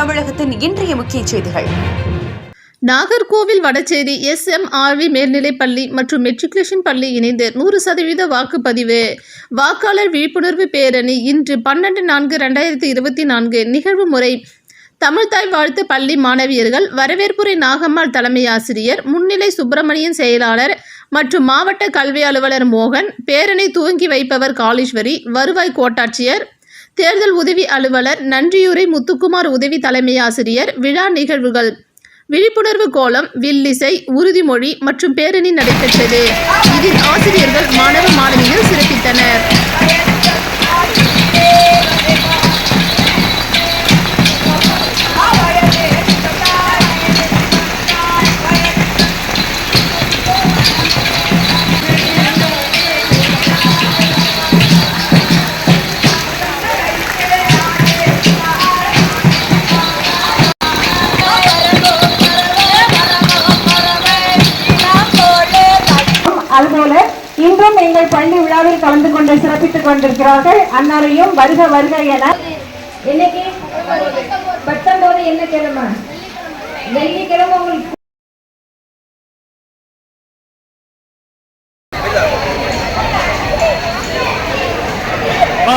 தமிழகத்தின் இன்றைய முக்கிய செய்திகள். நாகர்கோவில் வடசேரி SMRV மேல்நிலைப்பள்ளி மற்றும் மெட்ரிகுலேஷன் பள்ளி இணைந்து 100% வாக்குப்பதிவு வாக்காளர் விழிப்புணர்வு பேரணி இன்று 12/4/2024 நிகழ்வு முறை தமிழ்தாய் வாழ்த்து பள்ளி மாணவியர்கள் வரவேற்புரை நாகம்மாள் தலைமை ஆசிரியர், முன்னிலை சுப்பிரமணியன் செயலாளர் மற்றும் மாவட்ட கல்வி அலுவலர் மோகன், பேரணி துவங்கி வைப்பவர் காளீஸ்வரி, வருவாய் கோட்டாட்சியர், தேர்தல் உதவி அலுவலர் நன்றியுரை முத்துக்குமார் உதவி தலைமை ஆசிரியர். விழா நிகழ்வுகள் விழிப்புணர்வு கோலம், வில்லிசை, உறுதிமொழி மற்றும் பேரணி நடைபெற்றது. இதில் ஆசிரியர்கள், மாணவ மாணவிகள் சிறப்பித்தனர். அதுபோல இன்றும் எங்கள் பள்ளி விழாவில் கலந்து கொண்டு சிறப்பித்துக் கொண்டிருக்கிறார்கள். அன்னாரையும் வருக வருக என. இன்னைக்கு 19 என்ன கிழமை? வெள்ளிக்கிழமை. உங்களுக்கு வா